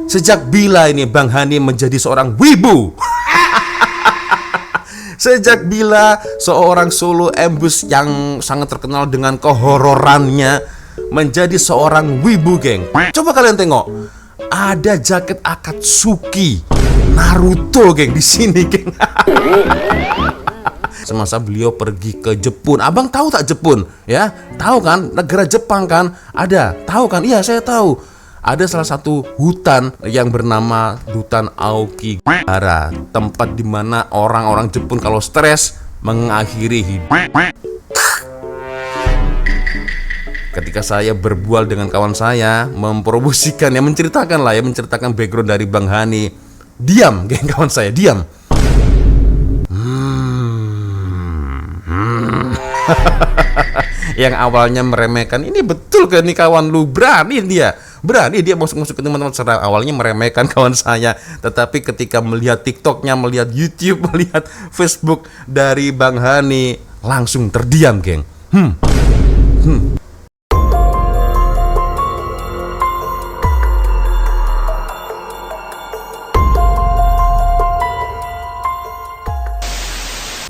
Sejak bila ini Bang Hani menjadi seorang wibu? Sejak bila seorang solo embus yang sangat terkenal dengan kehororannya menjadi seorang wibu, geng? Coba kalian tengok, ada jaket Akatsuki Naruto, geng, di sini, geng. Semasa beliau pergi ke Jepun. Abang tahu tak Jepun? Ya, tahu kan? Negara Jepang kan? Ada. Tahu kan? Iya, saya tahu. Ada salah satu hutan yang bernama Hutan Aokigahara, tempat di mana orang-orang Jepun kalau stres mengakhiri hidup. Ketika saya berbual dengan kawan saya, mempromosikan, ya menceritakan background dari Bang Hani. Diam, geng, kawan saya, diam. Yang awalnya meremehkan, ini betul ke nih kawan lu, berani dia masuk ke teman-teman serang. Awalnya meremehkan kawan saya, tetapi ketika melihat TikToknya, melihat YouTube, melihat Facebook dari Bang Hani, langsung terdiam, geng.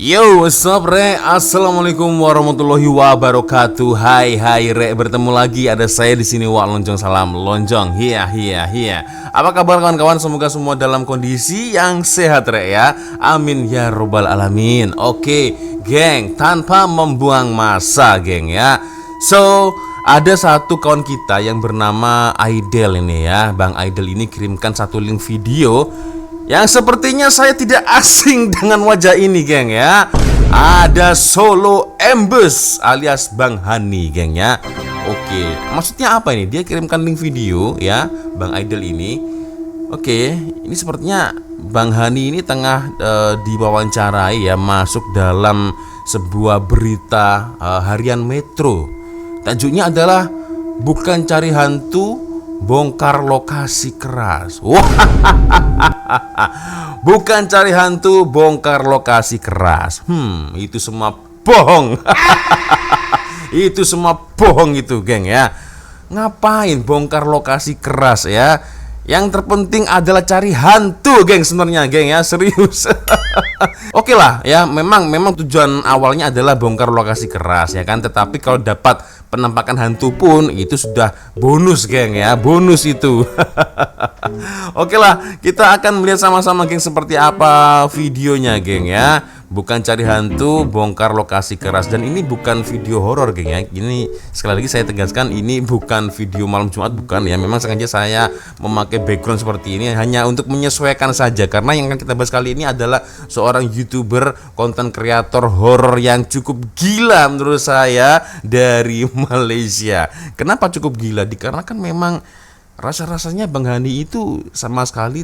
Yo, what's up, Re? Assalamualaikum warahmatullahi wabarakatuh. Hai Re, bertemu lagi ada saya di sini, Wak Lonjong. Salam Lonjong. Hiya. Apa kabar kawan-kawan? Semoga semua dalam kondisi yang sehat, Re, ya. Amin ya robbal alamin. Oke, geng, tanpa membuang masa, geng, ya. So, ada satu kawan kita yang bernama Aidel ini, ya. Bang Aidel ini kirimkan satu link video yang sepertinya saya tidak asing dengan wajah ini, geng, ya. Ada solo embus alias Bang Hani, geng, ya. Oke, maksudnya apa ini? Dia kirimkan link video, ya, Bang Aidel ini. Oke, ini sepertinya Bang Hani ini tengah diwawancarai, ya, masuk dalam sebuah berita harian Metro. Tajuknya adalah bukan cari hantu, bongkar lokasi keras. Bukan cari hantu, bongkar lokasi keras. Itu semua bohong. Itu semua bohong itu, geng, ya. Ngapain bongkar lokasi keras, ya? Yang terpenting adalah cari hantu, geng, sebenarnya, geng, ya, serius. Oke lah, ya, memang tujuan awalnya adalah bongkar lokasi keras, ya kan. Tetapi kalau dapat penampakan hantu pun itu sudah bonus, geng, ya, bonus itu. Oke lah, kita akan melihat sama-sama, geng, seperti apa videonya, geng, ya. Bukan cari hantu, bongkar lokasi keras. Dan ini bukan video horor, geng, ya. Ini sekali lagi saya tegaskan, ini bukan video malam Jumat, bukan, ya. Memang sengaja saya memakai background seperti ini hanya untuk menyesuaikan saja, karena yang akan kita bahas kali ini adalah seorang YouTuber, konten kreator horor yang cukup gila menurut saya dari Malaysia. Kenapa cukup gila? Dikarenakan memang rasa-rasanya Bang Hani itu sama sekali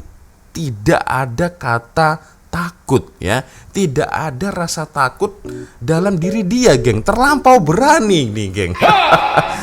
tidak ada kata takut, ya. Tidak ada rasa takut dalam diri dia, geng. Terlampau berani nih, geng.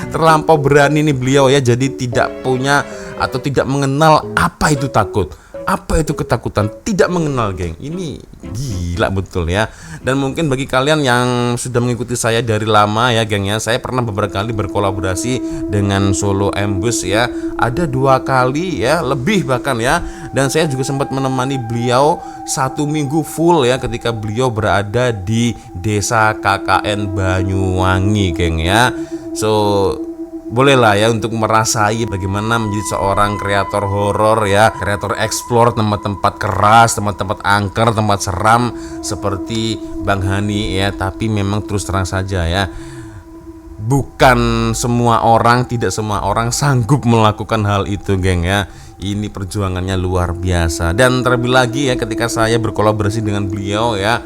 Terlampau berani nih beliau, ya. Jadi tidak punya atau tidak mengenal apa itu takut, apa itu ketakutan, tidak mengenal, geng. Ini gila betul, ya. Dan mungkin bagi kalian yang sudah mengikuti saya dari lama, ya, geng, ya, saya pernah beberapa kali berkolaborasi dengan solo embus, ya. Ada 2 kali, ya, lebih bahkan, ya. Dan saya juga sempat menemani beliau 1 minggu full, ya, ketika beliau berada di desa KKN Banyuwangi, geng, ya. So, bolehlah, ya, untuk merasai bagaimana menjadi seorang kreator horor, ya, kreator explore tempat-tempat keras, tempat-tempat angker, tempat seram seperti Bang Hani, ya. Tapi memang terus terang saja, ya, bukan semua orang, tidak semua orang sanggup melakukan hal itu, geng, ya. Ini perjuangannya luar biasa. Dan terlebih lagi, ya, ketika saya berkolaborasi dengan beliau, ya,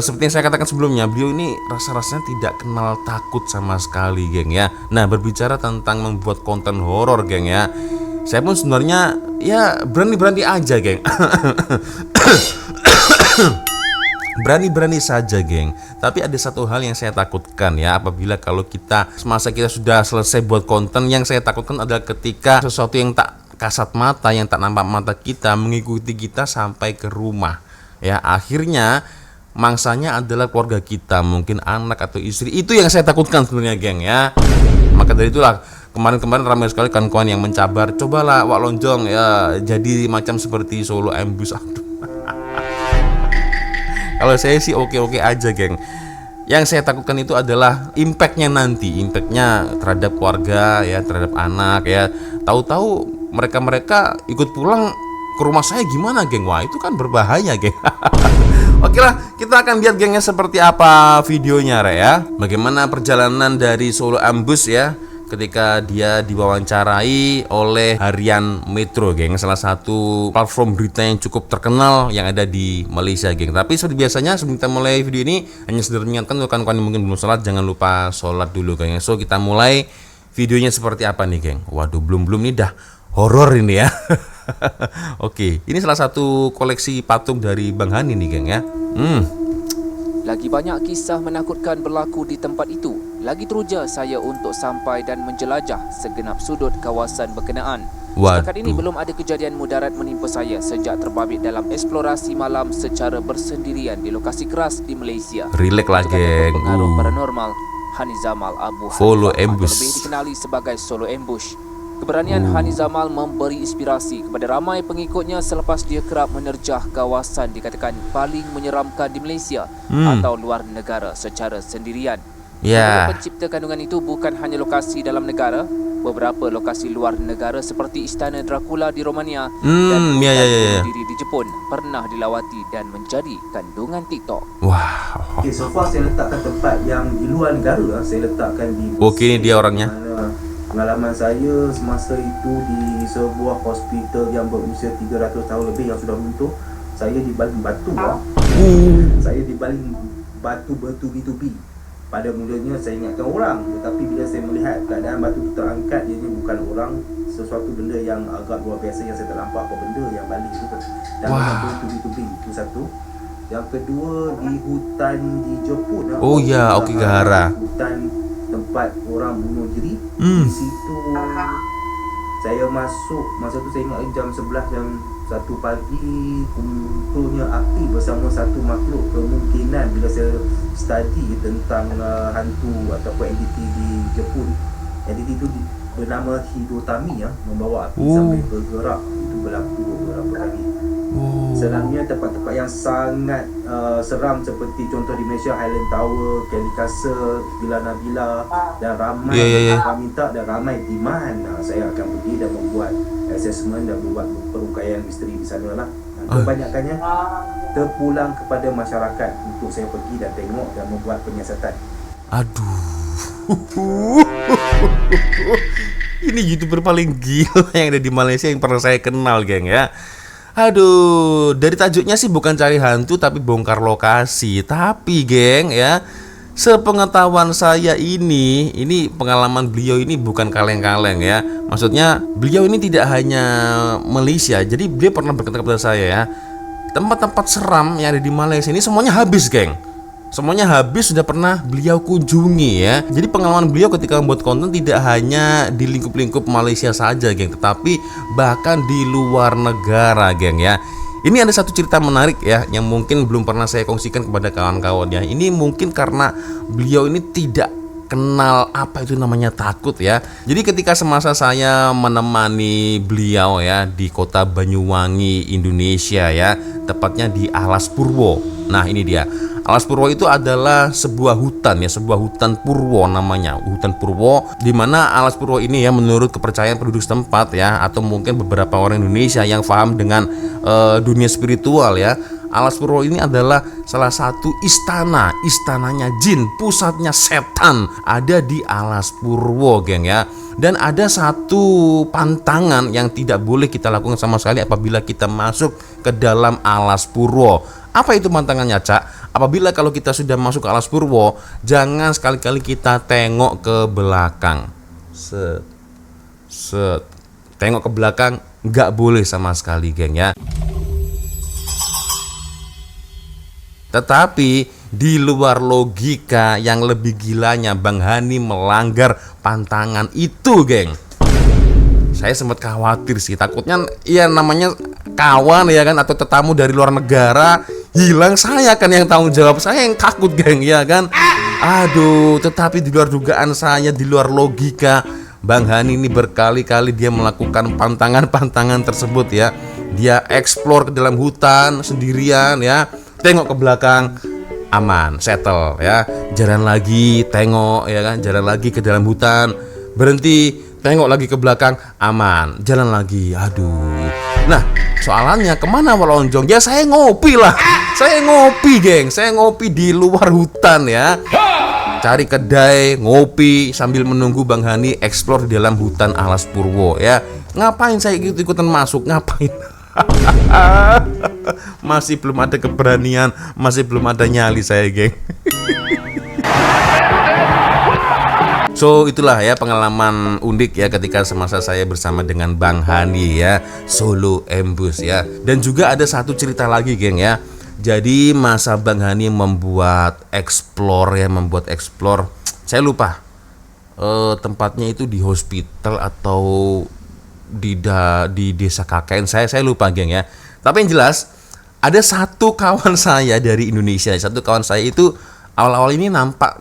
seperti yang saya katakan sebelumnya, beliau ini rasa-rasanya tidak kenal takut sama sekali, geng, ya. Nah, berbicara tentang membuat konten horor, geng, ya, saya pun sebenarnya, ya, berani-berani aja, geng. Berani-berani saja, geng. Tapi ada satu hal yang saya takutkan, ya, apabila kalau kita semasa kita sudah selesai buat konten, yang saya takutkan adalah ketika sesuatu yang tak kasat mata, yang tak nampak mata kita mengikuti kita sampai ke rumah, ya. Akhirnya mangsanya adalah keluarga kita, mungkin anak atau istri. Itu yang saya takutkan sebenarnya, geng, ya. Maka dari itulah Kemarin-kemarin ramai sekali kawan-kawan yang mencabar, cobalah Wak Lonjong ya jadi macam seperti Solo Ambush. Aduh. Kalau saya sih oke-oke aja, geng. Yang saya takutkan itu adalah impactnya nanti, impactnya terhadap keluarga ya, terhadap anak ya. Tahu-tahu mereka ikut pulang ke rumah saya gimana, geng? Wah, itu kan berbahaya, geng. Oke lah, kita akan lihat gengnya seperti apa videonya, Re ya. Bagaimana perjalanan dari Solo Ambush ya, ketika dia diwawancarai oleh Harian Metro, geng, salah satu platform berita yang cukup terkenal yang ada di Malaysia, geng. Tapi seperti biasanya sebelum kita mulai video ini, hanya sedang mengingatkan untuk kawan-kawan yang mungkin belum sholat, jangan lupa sholat dulu, geng. So kita mulai videonya seperti apa nih, geng? Waduh, belum nih dah horor ini ya. Oke, ini salah satu koleksi patung dari Bang Hani nih, geng ya. Lagi banyak kisah menakutkan berlaku di tempat itu. Lagi teruja saya untuk sampai dan menjelajah segenap sudut kawasan berkenaan. Setakat ini belum ada kejadian mudarat menimpa saya sejak terbabit dalam eksplorasi malam secara bersendirian di lokasi keras di Malaysia. Relax lah, geng. Pengaruh paranormal Hani Zamal Abu Solo Hanifah, Ambush, lebih dikenali sebagai Solo Ambush. Keberanian Hani Zamal memberi inspirasi kepada ramai pengikutnya selepas dia kerap menerjah kawasan dikatakan paling menyeramkan di Malaysia atau luar negara secara sendirian. Pencipta kandungan itu bukan hanya lokasi dalam negara, beberapa lokasi luar negara seperti Istana Dracula di Romania dan diri di Jepun pernah dilawati dan menjadi kandungan TikTok. Wow. Okay, so far saya letakkan tempat yang di luar negara. Saya letakkan di Oke, ini dia orangnya. Pengalaman saya semasa itu di sebuah hospital yang berusia 300 tahun lebih yang sudah runtuh. Saya dibaling batu lah. Saya dibaling batu bertubi-tubi. Pada mulanya saya ingatkan orang, tetapi bila saya melihat keadaan batu itu terangkat, ianya bukan orang, sesuatu benda yang agak luar biasa yang saya tak nampak apa benda yang baling itu. Dan bertubi-tubi, itu satu. Yang kedua di hutan di Jepun. Oh ya, Okigahara. Hutan tempat orang bunuh diri. Di situ saya masuk, masa tu saya ingat jam 11 jam 1 pagi, kumpulnya api bersama satu makhluk. Kemungkinan bila saya study tentang hantu ataupun entiti di Jepun, entiti itu bernama Hidotami ya, membawa api sambil bergerak. Itu berlaku beberapa kali. Selanjutnya tempat-tempat yang sangat seram seperti contoh di Malaysia, Highland Tower, Kelly Castle, Villa Nabila, dan ramai minta dan ramai demand. Saya akan pergi dan membuat assessment dan membuat perukaian misteri di sana lah. Kebanyakannya terpulang kepada masyarakat untuk saya pergi dan tengok dan membuat penyiasatan. Aduh. Ini YouTuber paling gila yang ada di Malaysia yang pernah saya kenal, geng ya. Aduh, dari tajuknya sih bukan cari hantu tapi bongkar lokasi. Tapi geng ya, sepengetahuan saya ini pengalaman beliau ini bukan kaleng-kaleng ya. Maksudnya beliau ini tidak hanya Malaysia. Jadi beliau pernah berkata kepada saya ya, tempat-tempat seram yang ada di Malaysia ini semuanya habis, geng. Semuanya habis sudah pernah beliau kunjungi ya. Jadi pengalaman beliau ketika membuat konten tidak hanya di lingkup-lingkup Malaysia saja, geng, tetapi bahkan di luar negara, geng ya. Ini ada satu cerita menarik ya yang mungkin belum pernah saya kongsikan kepada kawan-kawan ya. Ini mungkin karena beliau ini tidak kenal apa itu namanya takut ya. Jadi ketika semasa saya menemani beliau ya di kota Banyuwangi, Indonesia ya, tepatnya di Alas Purwo. Nah, ini dia. Alas Purwo itu adalah sebuah hutan ya, sebuah hutan Purwo namanya, hutan Purwo, di mana Alas Purwo ini ya menurut kepercayaan penduduk setempat ya, atau mungkin beberapa orang Indonesia yang paham dengan dunia spiritual ya, Alas Purwo ini adalah salah satu istananya jin, pusatnya setan ada di Alas Purwo, geng ya. Dan ada satu pantangan yang tidak boleh kita lakukan sama sekali apabila kita masuk ke dalam Alas Purwo. Apa itu pantangannya, Cak? Apabila kalau kita sudah masuk ke Alas Purwo, jangan sekali-kali kita tengok ke belakang. Tengok ke belakang nggak boleh sama sekali, geng ya. Tetapi di luar logika yang lebih gilanya, Bang Hani melanggar pantangan itu, geng. Saya sempat khawatir sih, takutnya ya namanya kawan ya kan, atau tetamu dari luar negara hilang, saya kan yang tanggung jawab, saya yang takut, geng ya kan. Aduh, tetapi di luar dugaan saya, di luar logika, Bang Hani ini berkali-kali dia melakukan pantangan-pantangan tersebut ya. Dia explore ke dalam hutan sendirian ya. Tengok ke belakang, aman, settle ya. Jalan lagi, tengok ya kan, jalan lagi ke dalam hutan, berhenti, tengok lagi ke belakang, aman, jalan lagi. Aduh. Nah, soalannya kemana melonjong? Ya saya ngopi lah. Saya ngopi, geng. Saya ngopi di luar hutan ya. Cari kedai, ngopi sambil menunggu Bang Hani explore di dalam hutan Alas Purwo ya. Ngapain saya ikut-ikutan masuk? Ngapain? Masih belum ada keberanian, masih belum ada nyali saya, geng. So itulah ya pengalaman unik ya ketika semasa saya bersama dengan Bang Hani ya, solo ambush ya. Dan juga ada satu cerita lagi, geng ya. Jadi masa Bang Hani membuat explore, saya lupa tempatnya itu di hospital atau di desa KKN, saya lupa, geng ya. Tapi yang jelas ada satu kawan saya dari Indonesia, satu kawan saya itu awal-awal ini nampak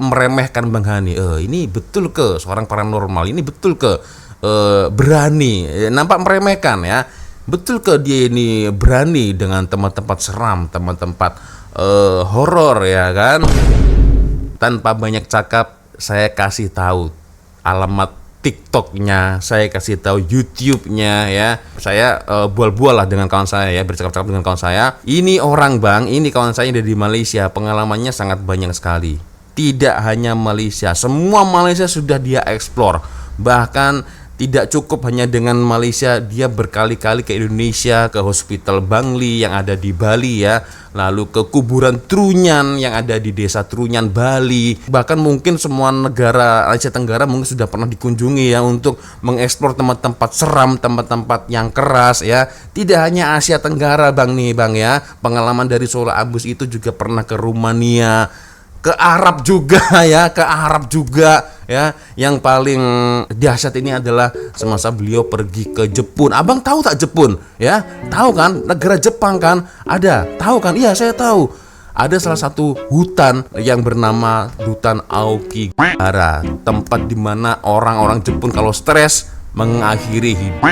meremehkan Bang Hani. Ini betul ke seorang paranormal, ini betul ke berani, nampak meremehkan ya. Betul ke dia ini berani dengan tempat-tempat seram, tempat-tempat horor ya kan. Tanpa banyak cakap, saya kasih tahu alamat TikToknya, saya kasih tahu YouTube-nya ya. Saya bual-bual lah dengan kawan saya ya, bercakap-cakap dengan kawan saya. Ini orang, Bang, ini kawan saya dari Malaysia, pengalamannya sangat banyak sekali. Tidak hanya Malaysia, semua Malaysia sudah dia explore. Bahkan tidak cukup hanya dengan Malaysia, dia berkali-kali ke Indonesia, ke Hospital Bangli yang ada di Bali ya, lalu ke kuburan Trunyan yang ada di desa Trunyan, Bali. Bahkan mungkin semua negara Asia Tenggara mungkin sudah pernah dikunjungi ya untuk mengeksplor tempat-tempat seram, tempat-tempat yang keras ya. Tidak hanya Asia Tenggara, Bang ya. Pengalaman dari Solo Ambush itu juga pernah ke Rumania, ke Arab juga ya, ya. Yang paling dahsyat ini adalah semasa beliau pergi ke Jepun. Abang tahu tak Jepun? Ya, tahu kan? Negara Jepang kan? Ada. Tahu kan? Iya, saya tahu. Ada salah satu hutan yang bernama Hutan Aokigahara, tempat di mana orang-orang Jepun kalau stres mengakhiri hidup.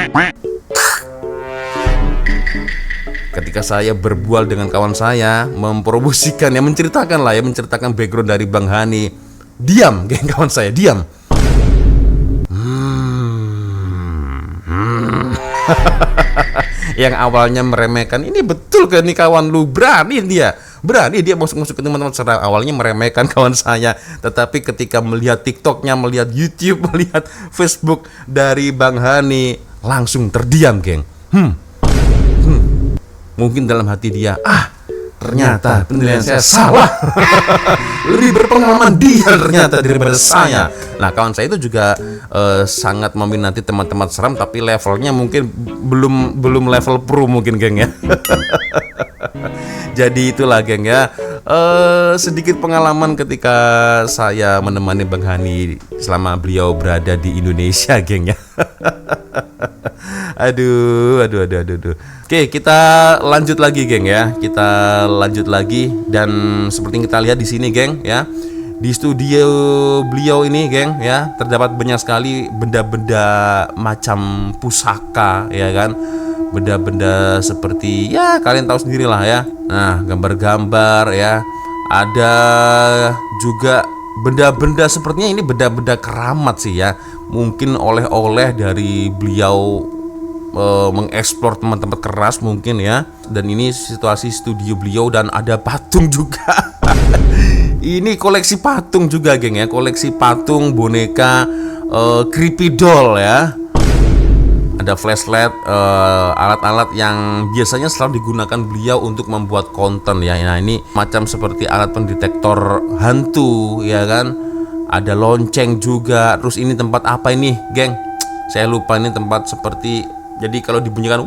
Ketika saya berbual dengan kawan saya, mempromosikan ya, menceritakan background dari Bang Hani. Diam, geng, kawan saya, diam. Yang awalnya meremehkan, ini betul ke nih kawan lu, berani dia masuk ke teman-teman seram. Awalnya meremehkan kawan saya, tetapi ketika melihat TikToknya, melihat YouTube, melihat Facebook dari Bang Hani, langsung terdiam, geng. Mungkin dalam hati dia, ternyata penilaian saya salah. Lebih berpengalaman dia ternyata daripada saya. Nah, kawan saya itu juga sangat meminati teman-teman seram, tapi levelnya mungkin belum level pro mungkin, geng ya. Jadi itulah, geng ya, sedikit pengalaman ketika saya menemani Bang Hani selama beliau berada di Indonesia, geng ya. Aduh. Oke, kita lanjut lagi, geng ya. Kita lanjut lagi, dan seperti yang kita lihat di sini, geng ya. Di studio beliau ini, geng ya, terdapat banyak sekali benda-benda macam pusaka ya kan. Benda-benda seperti ya kalian tahu sendirilah ya. Nah, gambar-gambar ya. Ada juga benda-benda sepertinya ini benda-benda keramat sih ya. Mungkin oleh-oleh dari beliau mengeksplor tempat-tempat keras mungkin ya. Dan ini situasi studio beliau, dan ada patung juga. Ini koleksi patung juga, geng ya, koleksi patung, boneka, creepy doll ya. Ada flashlight, alat-alat yang biasanya selalu digunakan beliau untuk membuat konten ya. Nah, ini macam seperti alat pendetektor hantu ya kan. Ada lonceng juga. Terus ini tempat apa ini, geng? Saya lupa, ini tempat seperti, jadi kalau dibunyikan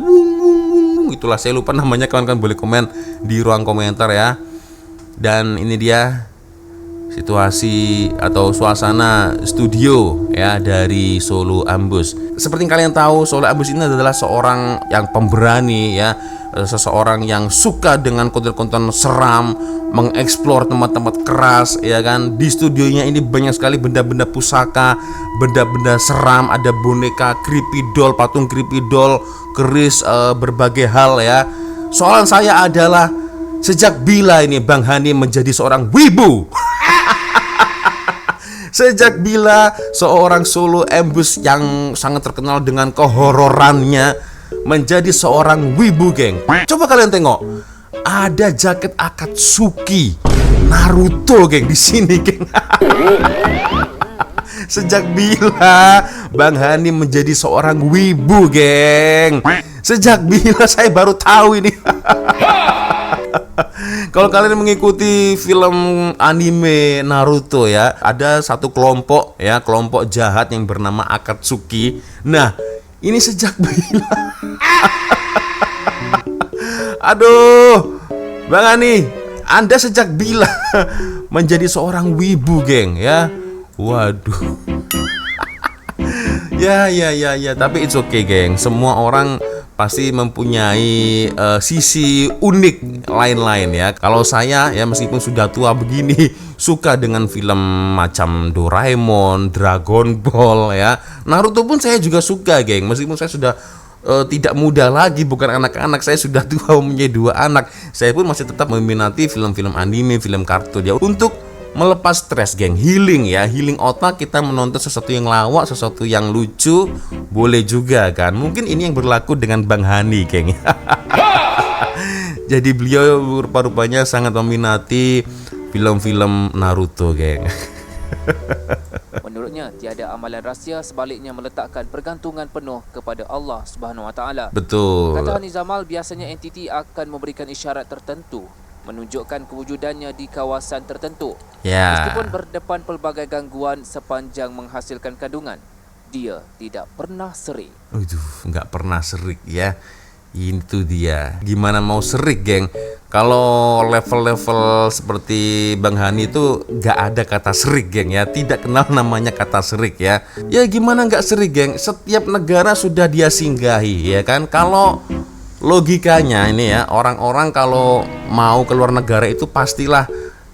itulah, saya lupa namanya, kawan-kawan boleh komen di ruang komentar ya. Dan ini dia situasi atau suasana studio ya dari Solo Ambush. Seperti yang kalian tahu, Solo Ambush ini adalah seorang yang pemberani ya, seseorang yang suka dengan konten-konten seram, mengeksplor tempat-tempat keras ya kan. Di studionya ini banyak sekali benda-benda pusaka, benda-benda seram, ada boneka creepy doll, patung creepy doll, keris, berbagai hal ya. Soalan saya adalah, sejak bila ini Bang Hani menjadi seorang wibu? Sejak bila seorang Solo Ambush yang sangat terkenal dengan kehororannya menjadi seorang wibu, geng? Coba kalian tengok, ada jaket Akatsuki Naruto, geng, di sini, geng. Sejak bila Bang Hani menjadi seorang wibu, geng? Sejak bila? Saya baru tahu ini. Kalau kalian mengikuti film anime Naruto ya, ada satu kelompok ya, kelompok jahat yang bernama Akatsuki. Nah, ini sejak bila? Aduh, Bang Hani, Anda sejak bila menjadi seorang wibu, geng ya? Waduh. Ya, tapi it's okay, geng. Semua orang pasti mempunyai sisi unik lain-lain ya. Kalau saya ya, meskipun sudah tua begini, suka dengan film macam Doraemon, Dragon Ball ya. Naruto pun saya juga suka, geng. Meskipun saya sudah tidak muda lagi, bukan anak-anak, saya sudah tua, mempunyai 2 anak. Saya pun masih tetap meminati film-film anime, film kartun ya, untuk melepas stres, geng, healing ya, healing otak. Kita menonton sesuatu yang lawak, sesuatu yang lucu, boleh juga kan. Mungkin ini yang berlaku dengan Bang Hani, geng. Jadi beliau rupa-rupanya sangat meminati film-film Naruto, geng. Menurutnya, tiada amalan rahsia, sebaliknya meletakkan pergantungan penuh kepada Allah Subhanahu Wa Taala. Betul. Kata Hani Zamal, biasanya entiti akan memberikan isyarat tertentu, menunjukkan kewujudannya di kawasan tertentu. Meskipun berdepan pelbagai gangguan sepanjang menghasilkan kandungan, dia tidak pernah serik. Nggak pernah serik ya. Itu dia. Gimana mau serik, geng? Kalau level-level seperti Bang Hani itu nggak ada kata serik, geng ya. Tidak kenal namanya kata serik ya. Ya gimana nggak serik, geng? Setiap negara sudah dia singgahi ya kan. Kalau logikanya ini ya, orang-orang kalau mau keluar negara itu pastilah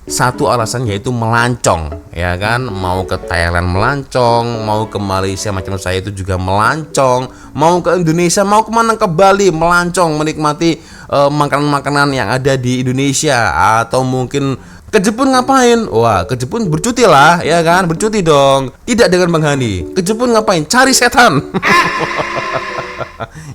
satu alasan, yaitu melancong ya kan. Mau ke Thailand melancong, mau ke Malaysia macam saya itu juga melancong, mau ke Indonesia, mau kemana, ke Bali melancong, menikmati makanan-makanan yang ada di Indonesia. Atau mungkin ke Jepun ngapain? Wah, ke Jepun bercuti lah ya kan, bercuti dong. Tidak dengan Bang Hani. Ke Jepun ngapain? Cari setan.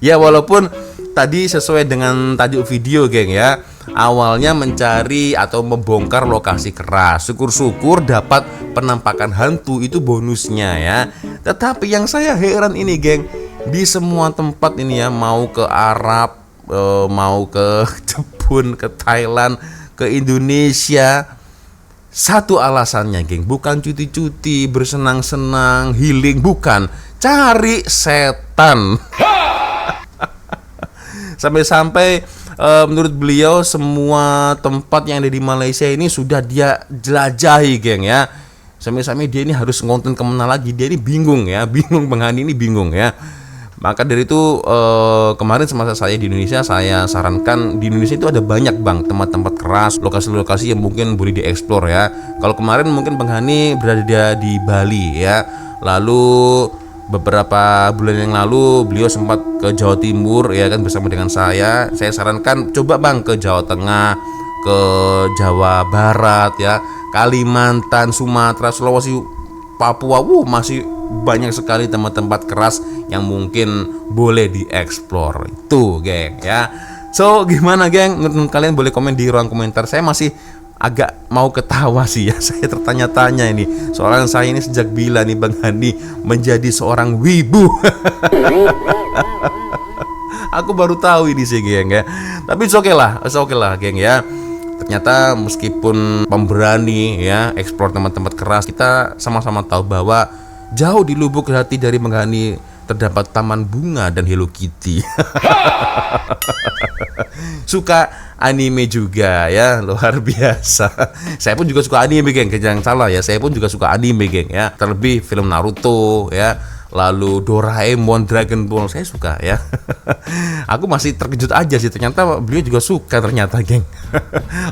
Ya walaupun tadi sesuai dengan tajuk video, geng ya, awalnya mencari atau membongkar lokasi keras. Syukur-syukur dapat penampakan hantu, itu bonusnya ya. Tetapi yang saya heran ini, geng, di semua tempat ini ya, mau ke Arab, mau ke Jepun, ke Thailand, ke Indonesia, satu alasannya, geng, bukan cuti-cuti, bersenang-senang, healing, bukan, cari setan. Sampai-sampai menurut beliau semua tempat yang ada di Malaysia ini sudah dia jelajahi, geng ya. Sampai-sampai dia ini harus ngonten kemana lagi. Dia ini bingung ya, bingung, Bang Hani ini bingung ya. Maka dari itu kemarin semasa saya di Indonesia, saya sarankan di Indonesia itu ada banyak, Bang, tempat-tempat keras, lokasi-lokasi yang mungkin boleh dieksplor ya. Kalau kemarin mungkin Bang Hani berada di Bali ya. Lalu beberapa bulan yang lalu beliau sempat ke Jawa Timur ya kan, bersama dengan saya. Saya sarankan coba, Bang, ke Jawa Tengah, ke Jawa Barat ya, Kalimantan, Sumatera, Sulawesi, Papua. Masih banyak sekali tempat-tempat keras yang mungkin boleh dieksplor. Itu, geng ya. So gimana, geng? Menurut kalian boleh komen di ruang komentar. Saya masih agak mau ketawa sih ya, saya tertanya-tanya ini. Soalnya saya ini sejak bila nih Bang Hani menjadi seorang wibu? Aku baru tahu ini sih, geng ya. Tapi oke lah, geng ya. Ternyata meskipun pemberani ya, eksplor tempat-tempat keras, kita sama-sama tahu bahwa jauh di lubuk hati dari Bang Hani terdapat taman bunga dan Hello Kitty. Suka anime juga ya, luar biasa. Saya pun juga suka anime, geng, jangan salah ya. Saya pun juga suka anime, geng ya. Terlebih film Naruto ya, lalu Doraemon, Dragon Ball, saya suka ya. Aku masih terkejut aja sih, ternyata beliau juga suka ternyata, geng.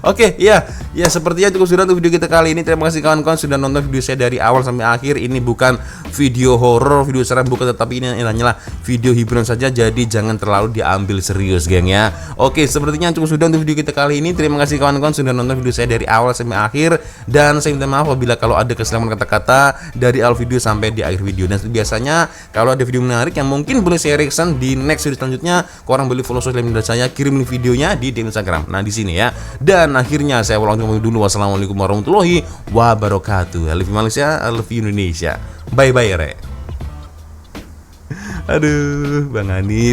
Oke, ya sepertinya cukup sudah untuk video kita kali ini. Terima kasih kawan-kawan sudah nonton video saya dari awal sampai akhir. Ini bukan video horor, video serem, bukan, tetapi ini hanyalah video hiburan saja. Jadi jangan terlalu diambil serius, geng ya. Oke, sepertinya cukup sudah untuk video kita kali ini. Terima kasih kawan-kawan sudah nonton video saya dari awal sampai akhir. Dan saya minta maaf apabila kalau ada kesalahan kata-kata dari awal video sampai di akhir video. Dan biasanya kalau ada video menarik yang mungkin boleh saya reaction di next video selanjutnya, korang boleh follow sosial media saya, kirim videonya di Instagram. Nah, di sini ya. Dan akhirnya saya ulang dulu. Wassalamualaikum warahmatullahi wabarakatuh. I love you Malaysia, I love you Indonesia. Bye bye, Re. Aduh, Bang Ani.